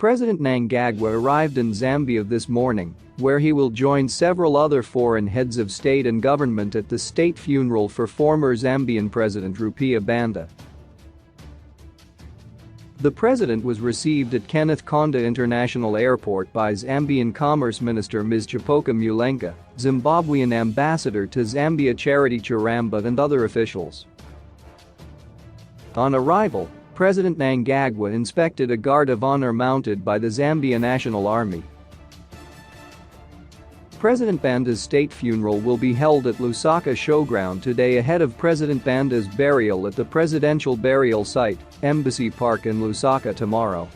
President Mnangagwa arrived in Zambia this morning, where he will join several other foreign heads of state and government at the state funeral for former Zambian President Rupiah Banda. The president was received at Kenneth Kaunda International Airport by Zambian Commerce Minister Ms. Chipoka Mulenga, Zimbabwean ambassador to Zambia Charity Chiramba and other officials. On arrival, President Mnangagwa inspected a guard of honor mounted by the Zambia National Army. President Banda's state funeral will be held at Lusaka Showground today ahead of President Banda's burial at the Presidential Burial Site, Embassy Park in Lusaka tomorrow.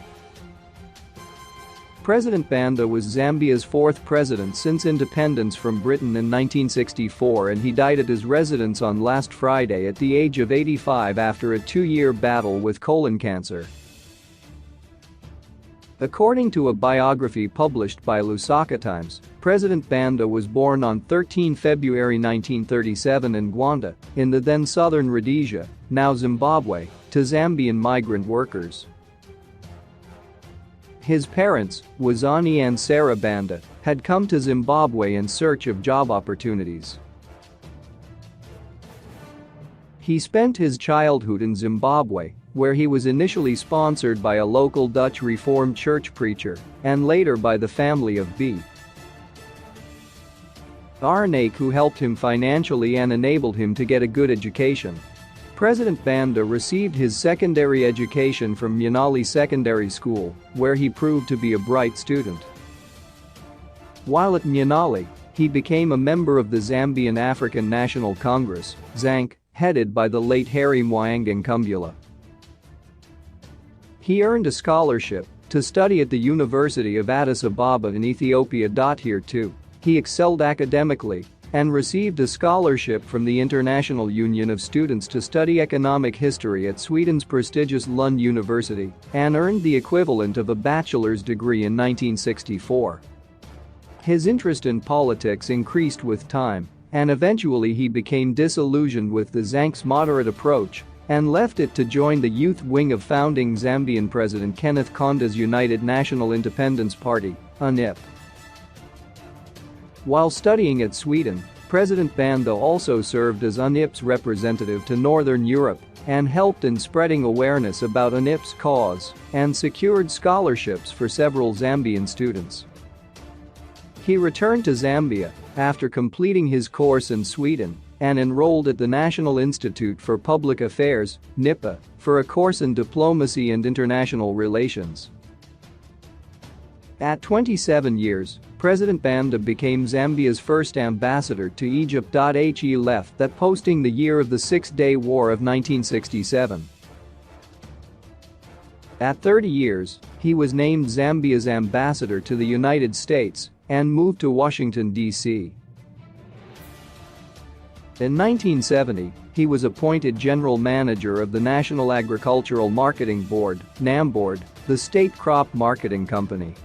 President Banda was Zambia's fourth president since independence from Britain in 1964, and he died at his residence on last Friday at the age of 85 after a 2-year battle with colon cancer. According to a biography published by Lusaka Times, President Banda was born on 13 February 1937 in Gwanda, in the then southern Rhodesia, now Zimbabwe, to Zambian migrant workers. His parents, Wazani and Sarah Banda, had come to Zimbabwe in search of job opportunities. He spent his childhood in Zimbabwe, where he was initially sponsored by a local Dutch Reformed church preacher, and later by the family of B. Arnake, who helped him financially and enabled him to get a good education. President Banda received his secondary education from Mnangagwa Secondary School, where he proved to be a bright student. While at Mnangagwa, he became a member of the Zambian African National Congress, ZANC, headed by the late Harry Mwanga Nkumbula. He earned a scholarship to study at the University of Addis Ababa in Ethiopia. Here too, he excelled academically and received a scholarship from the International Union of Students to study economic history at Sweden's prestigious Lund University and earned the equivalent of a bachelor's degree in 1964. His interest in politics increased with time, and eventually he became disillusioned with the ZANC's moderate approach and left it to join the youth wing of founding Zambian President Kenneth Kaunda's United National Independence Party, UNIP. While studying at Sweden, President Banda also served as UNIP's representative to Northern Europe and helped in spreading awareness about UNIP's cause and secured scholarships for several Zambian students. He returned to Zambia after completing his course in Sweden and enrolled at the National Institute for Public Affairs, NIPA, for a course in diplomacy and international relations. At 27 years, President Banda became Zambia's first ambassador to Egypt. He left that posting the year of the Six-Day War of 1967. At 30 years, he was named Zambia's ambassador to the United States and moved to Washington, D.C. In 1970, he was appointed general manager of the National Agricultural Marketing Board, NAMBOARD, the state crop marketing company.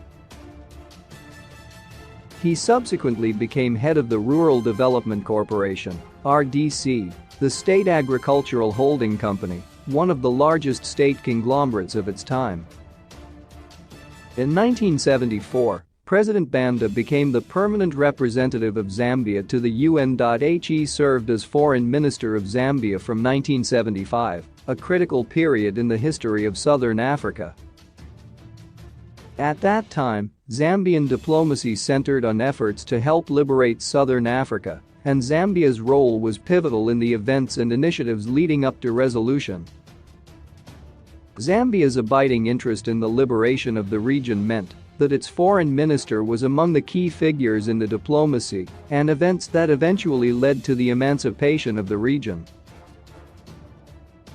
He subsequently became head of the Rural Development Corporation, RDC, the state agricultural holding company, one of the largest state conglomerates of its time. In 1974, President Banda became the permanent representative of Zambia to the UN. He served as foreign minister of Zambia from 1975, a critical period in the history of southern Africa. At that time, Zambian diplomacy centered on efforts to help liberate southern Africa, and Zambia's role was pivotal in the events and initiatives leading up to resolution. Zambia's abiding interest in the liberation of the region meant that its foreign minister was among the key figures in the diplomacy and events that eventually led to the emancipation of the region.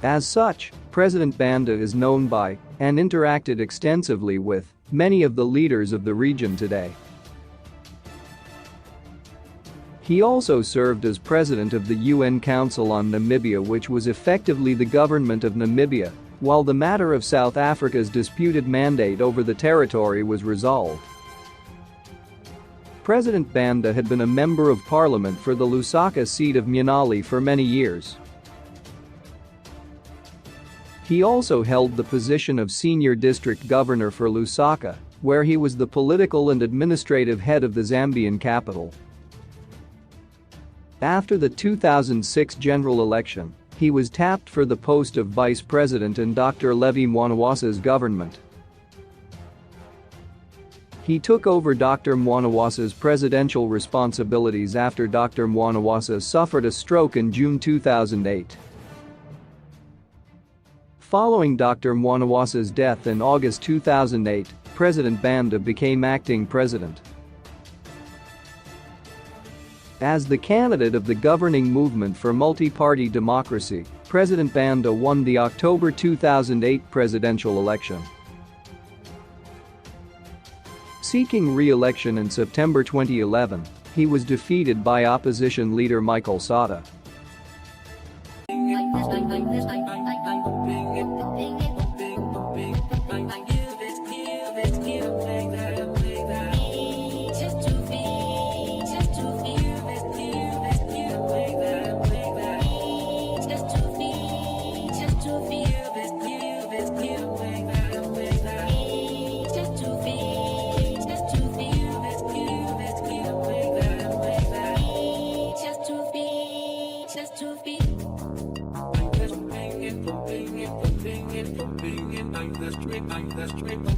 As such, President Banda is known by and interacted extensively with many of the leaders of the region today. He also served as president of the UN Council on Namibia, which was effectively the government of Namibia, while the matter of South Africa's disputed mandate over the territory was resolved. President Banda had been a member of parliament for the Lusaka seat of Mnangagwa for many years. He also held the position of senior district governor for Lusaka, where he was the political and administrative head of the Zambian capital. After the 2006 general election, he was tapped for the post of vice president in Dr. Levi Mwanawasa's government. He took over Dr. Mwanawasa's presidential responsibilities after Dr. Mwanawasa suffered a stroke in June 2008. Following Dr. Mwanawasa's death in August 2008, President Banda became acting president. As the candidate of the governing movement for multi-party democracy, President Banda won the October 2008 presidential election. Seeking re-election in September 2011, he was defeated by opposition leader Michael Sata. I'm the street.